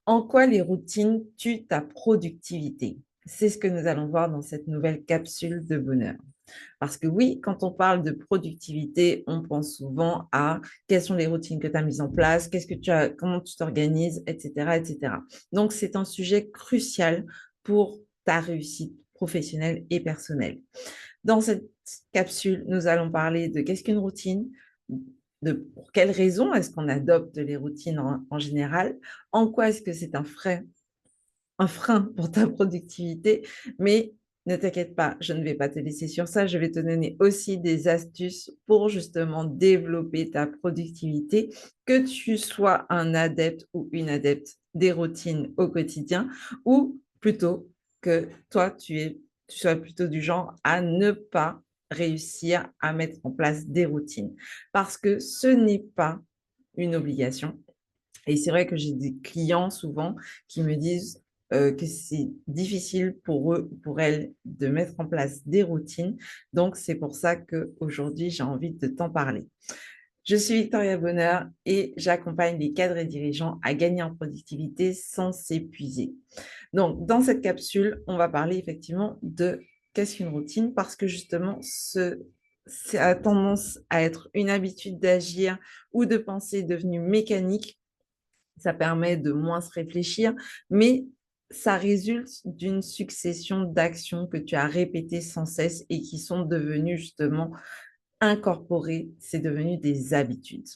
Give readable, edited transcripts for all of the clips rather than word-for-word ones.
En quoi les routines tuent ta productivité? C'est ce que nous allons voir dans cette nouvelle capsule de bonheur. Parce que oui, quand on parle de productivité, on pense souvent à quelles sont les routines que tu as mises en place, qu'est-ce que tu as, comment tu t'organises, etc., etc. Donc, c'est un sujet crucial pour ta réussite professionnelle et personnelle. Dans cette capsule, nous allons parler de qu'est-ce qu'une routine, de pour quelles raisons est-ce qu'on adopte les routines en général, en quoi est-ce que c'est un frein pour ta productivité, mais ne t'inquiète pas, je ne vais pas te laisser sur ça, je vais te donner aussi des astuces pour justement développer ta productivité, que tu sois un adepte ou une adepte des routines au quotidien, ou plutôt que toi, tu sois plutôt du genre à ne pas réussir à mettre en place des routines, parce que ce n'est pas une obligation. Et c'est vrai que j'ai des clients souvent qui me disent que c'est difficile pour eux, pour elles, de mettre en place des routines. Donc, c'est pour ça qu'aujourd'hui, j'ai envie de t'en parler. Je suis Victoria Bonheur et j'accompagne les cadres et dirigeants à gagner en productivité sans s'épuiser. Donc, dans cette capsule, on va parler effectivement de qu'est-ce qu'une routine parce que justement, ça a tendance à être une habitude d'agir ou de penser devenue mécanique. Ça permet de moins se réfléchir, mais ça résulte d'une succession d'actions que tu as répétées sans cesse et qui sont devenues justement incorporées, c'est devenu des habitudes.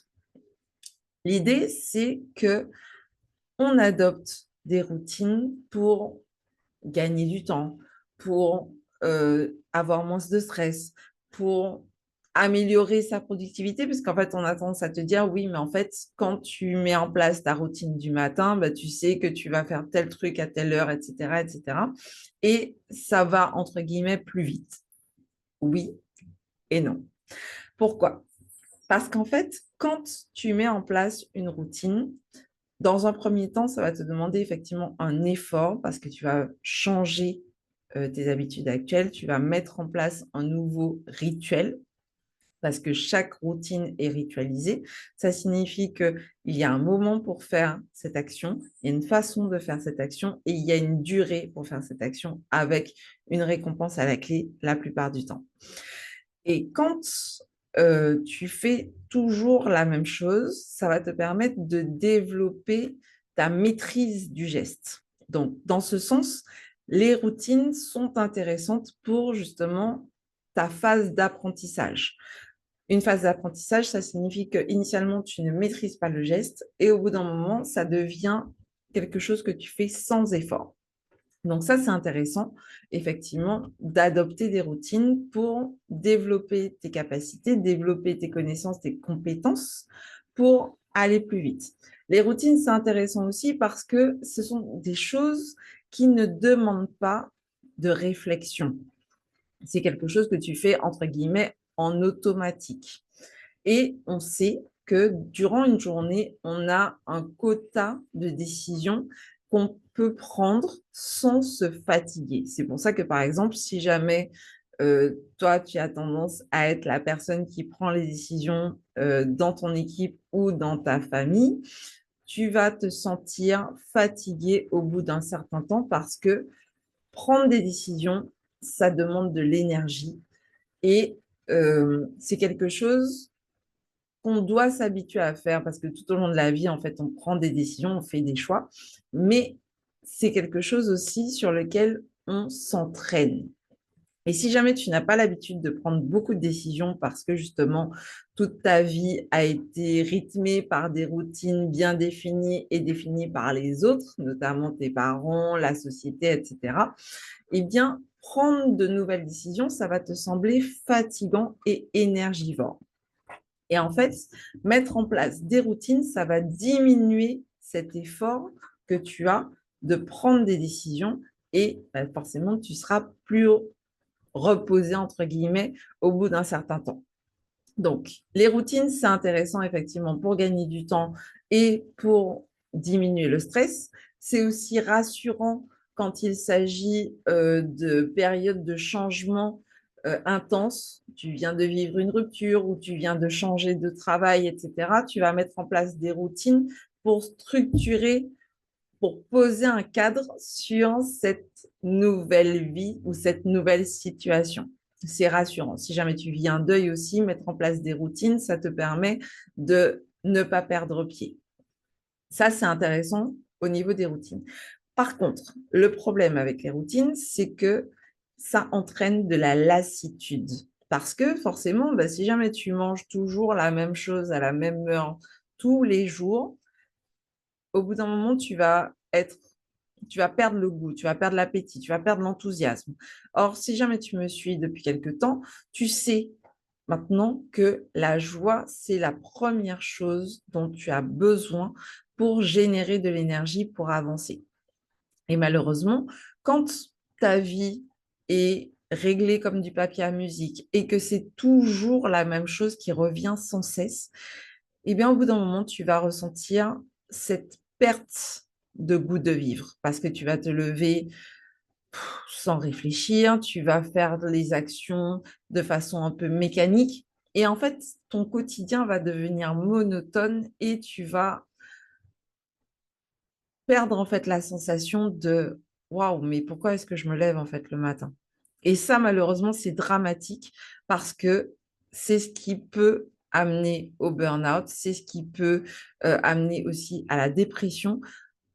L'idée, c'est que on adopte des routines pour gagner du temps, pour avoir moins de stress, pour améliorer sa productivité, parce qu'en fait, on a tendance à te dire, oui, mais en fait, quand tu mets en place ta routine du matin, bah, tu sais que tu vas faire tel truc à telle heure, etc., etc. Et ça va, entre guillemets, plus vite. Oui et non. Pourquoi? Parce qu'en fait, quand tu mets en place une routine, dans un premier temps, ça va te demander effectivement un effort parce que tu vas changer tes habitudes actuelles, tu vas mettre en place un nouveau rituel parce que chaque routine est ritualisée. Ça signifie qu'il y a un moment pour faire cette action, il y a une façon de faire cette action et il y a une durée pour faire cette action avec une récompense à la clé la plupart du temps. Et quand tu fais toujours la même chose, ça va te permettre de développer ta maîtrise du geste. Donc, dans ce sens, les routines sont intéressantes pour justement ta phase d'apprentissage. Une phase d'apprentissage, ça signifie qu'initialement, tu ne maîtrises pas le geste et au bout d'un moment, ça devient quelque chose que tu fais sans effort. Donc ça, c'est intéressant, effectivement, d'adopter des routines pour développer tes capacités, développer tes connaissances, tes compétences pour aller plus vite. Les routines, c'est intéressant aussi parce que ce sont des choses qui ne demandent pas de réflexion. C'est quelque chose que tu fais, entre guillemets, en automatique. Et on sait que durant une journée, on a un quota de décisions qu'on peut prendre sans se fatiguer. C'est pour ça que, par exemple, si jamais toi, tu as tendance à être la personne qui prend les décisions dans ton équipe ou dans ta famille, tu vas te sentir fatigué au bout d'un certain temps parce que prendre des décisions, ça demande de l'énergie et c'est quelque chose qu'on doit s'habituer à faire parce que tout au long de la vie, en fait, on prend des décisions, on fait des choix, mais c'est quelque chose aussi sur lequel on s'entraîne. Et si jamais tu n'as pas l'habitude de prendre beaucoup de décisions parce que justement toute ta vie a été rythmée par des routines bien définies et définies par les autres, notamment tes parents, la société, etc., eh bien, prendre de nouvelles décisions, ça va te sembler fatigant et énergivore. Et en fait, mettre en place des routines, ça va diminuer cet effort que tu as de prendre des décisions et forcément, tu seras plus reposé, entre guillemets, au bout d'un certain temps. Donc, les routines, c'est intéressant effectivement pour gagner du temps et pour diminuer le stress. C'est aussi rassurant quand il s'agit de périodes de changement intenses. Tu viens de vivre une rupture ou tu viens de changer de travail, etc. Tu vas mettre en place des routines pour structurer pour poser un cadre sur cette nouvelle vie ou cette nouvelle situation. C'est rassurant. Si jamais tu vis un deuil aussi, mettre en place des routines, ça te permet de ne pas perdre pied. Ça, c'est intéressant au niveau des routines. Par contre, le problème avec les routines, c'est que ça entraîne de la lassitude. Parce que forcément, bah, si jamais tu manges toujours la même chose à la même heure tous les jours, au bout d'un moment, tu vas perdre le goût, tu vas perdre l'appétit, tu vas perdre l'enthousiasme. Or, si jamais tu me suis depuis quelque temps, tu sais maintenant que la joie, c'est la première chose dont tu as besoin pour générer de l'énergie, pour avancer. Et malheureusement, quand ta vie est réglée comme du papier à musique et que c'est toujours la même chose qui revient sans cesse, eh bien, au bout d'un moment, tu vas ressentir cette perte de goût de vivre parce que tu vas te lever sans réfléchir, tu vas faire les actions de façon un peu mécanique et en fait, ton quotidien va devenir monotone et tu vas perdre en fait la sensation de waouh, mais pourquoi est-ce que je me lève en fait le matin? Et ça, malheureusement, c'est dramatique parce que c'est ce qui peut amener au burn-out, c'est ce qui peut amener aussi à la dépression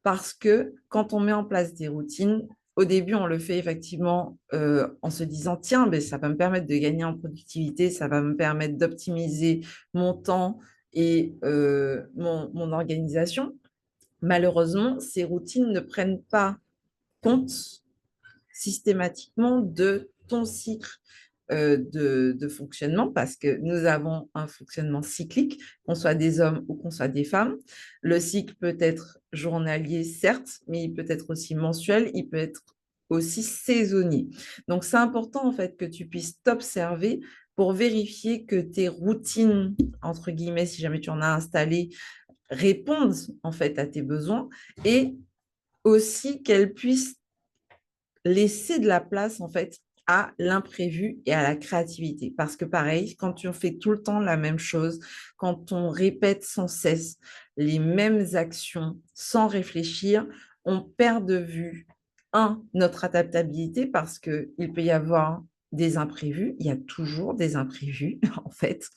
parce que quand on met en place des routines, au début, on le fait effectivement en se disant, tiens, ben, ça va me permettre de gagner en productivité, ça va me permettre d'optimiser mon temps et mon organisation. Malheureusement, ces routines ne prennent pas compte systématiquement de ton cycle de fonctionnement parce que nous avons un fonctionnement cyclique, qu'on soit des hommes ou qu'on soit des femmes. Le cycle peut être journalier, certes, mais il peut être aussi mensuel, il peut être aussi saisonnier. Donc, c'est important en fait que tu puisses t'observer pour vérifier que tes routines, entre guillemets, si jamais tu en as installé, répondent en fait à tes besoins et aussi qu'elles puissent laisser de la place en fait à l'imprévu et à la créativité. Parce que pareil, quand on fait tout le temps la même chose, quand on répète sans cesse les mêmes actions sans réfléchir, on perd de vue, notre adaptabilité parce qu'il peut y avoir des imprévus, il y a toujours des imprévus en fait.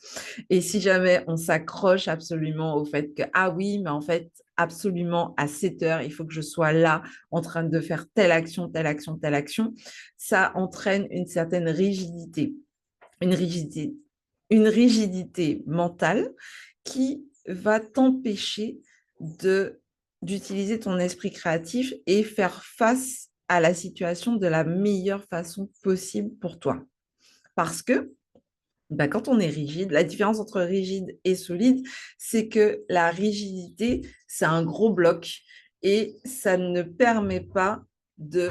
Et si jamais on s'accroche absolument au fait que, ah oui, mais en fait, absolument à 7 heures, il faut que je sois là en train de faire telle action, telle action, telle action, ça entraîne une certaine rigidité, une rigidité, une rigidité mentale qui va t'empêcher d'utiliser ton esprit créatif et faire face à la situation de la meilleure façon possible pour toi. Parce que ben, quand on est rigide, la différence entre rigide et solide, c'est que la rigidité, c'est un gros bloc et ça ne permet pas de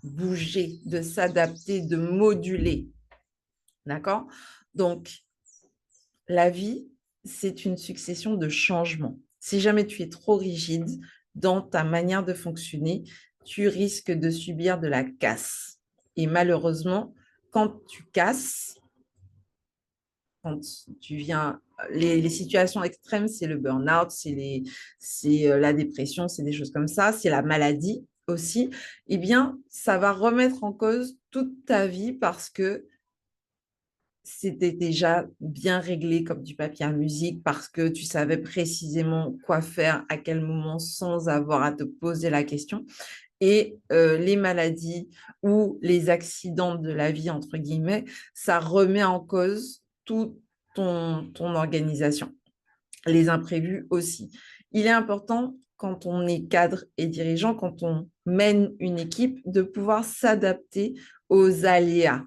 bouger, de s'adapter, de moduler. D'accord? Donc, la vie, c'est une succession de changements. Si jamais tu es trop rigide dans ta manière de fonctionner, tu risques de subir de la casse. Et malheureusement, quand tu casses, quand tu viens, les situations extrêmes, c'est le burn-out, c'est la dépression, c'est des choses comme ça, c'est la maladie aussi, eh bien, ça va remettre en cause toute ta vie parce que c'était déjà bien réglé comme du papier à musique, parce que tu savais précisément quoi faire, à quel moment, sans avoir à te poser la question. Et les maladies ou les accidents de la vie, entre guillemets, ça remet en cause toute ton organisation. Les imprévus aussi. Il est important, quand on est cadre et dirigeant, quand on mène une équipe, de pouvoir s'adapter aux aléas.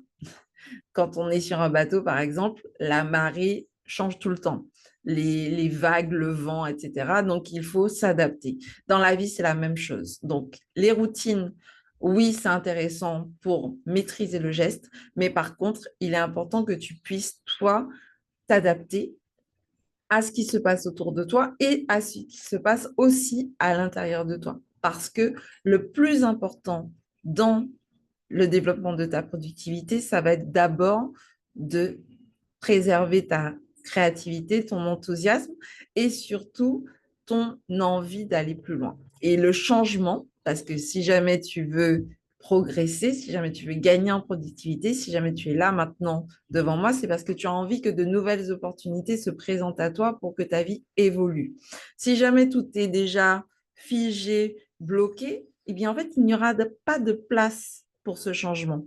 Quand on est sur un bateau, par exemple, la marée change tout le temps. Les vagues, le vent, etc. Donc, il faut s'adapter. Dans la vie, c'est la même chose. Donc, les routines, oui, c'est intéressant pour maîtriser le geste, mais par contre, il est important que tu puisses, toi, t'adapter à ce qui se passe autour de toi et à ce qui se passe aussi à l'intérieur de toi. Parce que le plus important dans le développement de ta productivité, ça va être d'abord de préserver ta créativité, ton enthousiasme et surtout ton envie d'aller plus loin. Et le changement, parce que si jamais tu veux progresser, si jamais tu veux gagner en productivité, si jamais tu es là maintenant devant moi, c'est parce que tu as envie que de nouvelles opportunités se présentent à toi pour que ta vie évolue. Si jamais tout est déjà figé, bloqué, eh bien en fait, il n'y aura pas de place pour ce changement.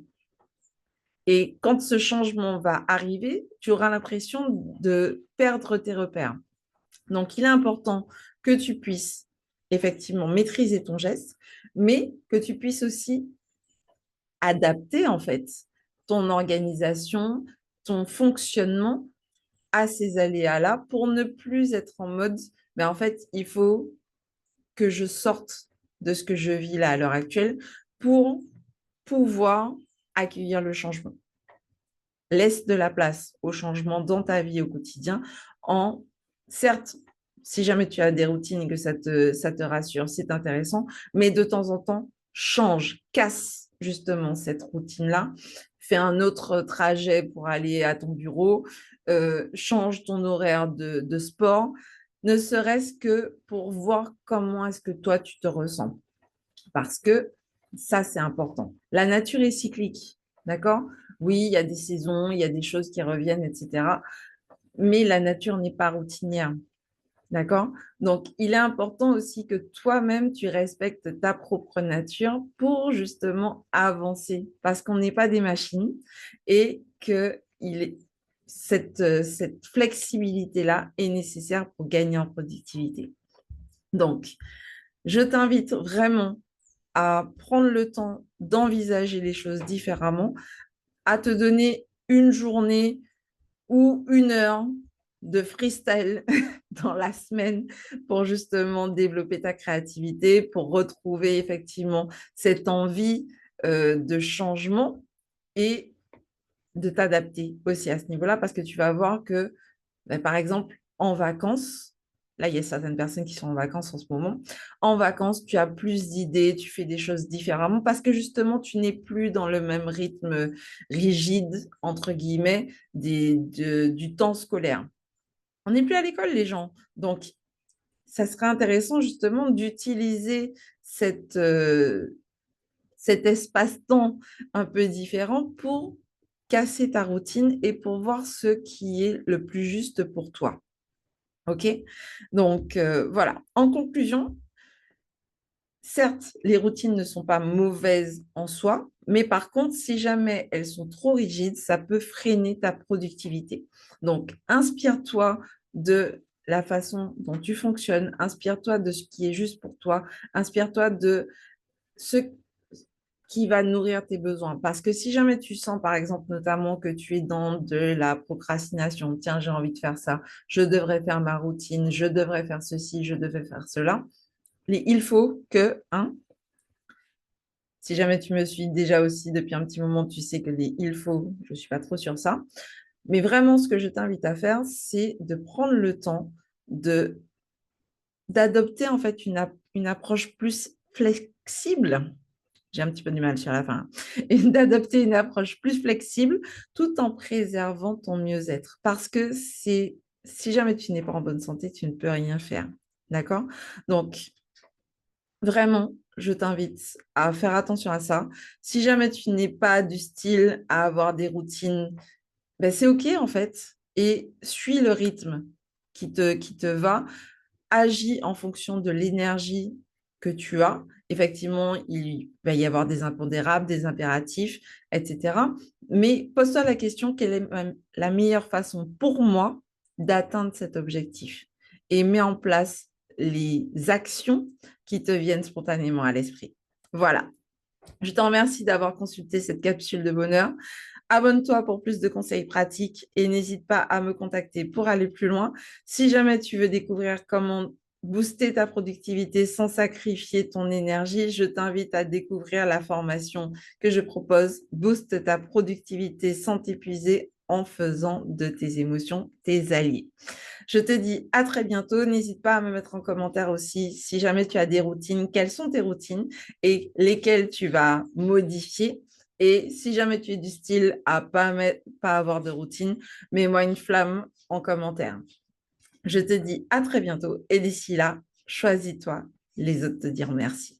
Et quand ce changement va arriver, tu auras l'impression de perdre tes repères. Donc, il est important que tu puisses effectivement maîtriser ton geste, mais que tu puisses aussi adapter en fait ton organisation, ton fonctionnement à ces aléas-là pour ne plus être en mode, mais en fait, il faut que je sorte de ce que je vis là à l'heure actuelle pour pouvoir accueillir le changement. Laisse de la place au changement dans ta vie au quotidien en, certes, si jamais tu as des routines et que ça te rassure, c'est intéressant, mais de temps en temps, change, casse justement cette routine-là, fais un autre trajet pour aller à ton bureau, change ton horaire de sport, ne serait-ce que pour voir comment est-ce que toi, tu te ressens. Parce que ça, c'est important. La nature est cyclique, d'accord? Oui, il y a des saisons, il y a des choses qui reviennent, etc. Mais la nature n'est pas routinière, d'accord? Donc, il est important aussi que toi-même, tu respectes ta propre nature pour justement avancer, parce qu'on n'est pas des machines et que cette flexibilité-là est nécessaire pour gagner en productivité. Donc, je t'invite vraiment à prendre le temps d'envisager les choses différemment, à te donner une journée ou une heure de freestyle dans la semaine pour justement développer ta créativité, pour retrouver effectivement cette envie de changement et de t'adapter aussi à ce niveau-là parce que tu vas voir que, par exemple, en vacances, là, il y a certaines personnes qui sont en vacances en ce moment. En vacances, tu as plus d'idées, tu fais des choses différemment parce que justement, tu n'es plus dans le même rythme rigide, entre guillemets, du temps scolaire. On n'est plus à l'école, les gens. Donc, ça serait intéressant justement d'utiliser cet espace-temps un peu différent pour casser ta routine et pour voir ce qui est le plus juste pour toi. OK? Donc, voilà. En conclusion, certes, les routines ne sont pas mauvaises en soi, mais par contre, si jamais elles sont trop rigides, ça peut freiner ta productivité. Donc, inspire-toi de la façon dont tu fonctionnes, inspire-toi de ce qui est juste pour toi, inspire-toi de ce qui va nourrir tes besoins. Parce que si jamais tu sens, par exemple, notamment que tu es dans de la procrastination, tiens, j'ai envie de faire ça, je devrais faire ma routine, je devrais faire ceci, je devrais faire cela, il faut que, hein, si jamais tu me suis déjà aussi depuis un petit moment, tu sais que les il faut, je ne suis pas trop sur ça. Mais vraiment, ce que je t'invite à faire, c'est de prendre le temps de d'adopter en fait une approche plus flexible. J'ai un petit peu du mal sur la fin. Et d'adopter une approche plus flexible tout en préservant ton mieux-être. Parce que si jamais tu n'es pas en bonne santé, tu ne peux rien faire. D'accord? Donc, vraiment, je t'invite à faire attention à ça. Si jamais tu n'es pas du style à avoir des routines, ben c'est OK en fait. Et suis le rythme qui te va. Agis en fonction de l'énergie que tu as. Effectivement, il va y avoir des impondérables, des impératifs, etc. Mais pose-toi la question, quelle est la meilleure façon pour moi d'atteindre cet objectif? Et mets en place les actions qui te viennent spontanément à l'esprit. Voilà. Je te remercie d'avoir consulté cette capsule de bonheur. Abonne-toi pour plus de conseils pratiques et n'hésite pas à me contacter pour aller plus loin. Si jamais tu veux découvrir comment booster ta productivité sans sacrifier ton énergie, je t'invite à découvrir la formation que je propose, Booste ta productivité sans t'épuiser en faisant de tes émotions tes alliés. Je te dis à très bientôt. N'hésite pas à me mettre en commentaire aussi si jamais tu as des routines, quelles sont tes routines et lesquelles tu vas modifier. Et si jamais tu es du style à pas avoir de routine, mets-moi une flamme en commentaire. Je te dis à très bientôt et d'ici là, choisis-toi les autres te dire merci.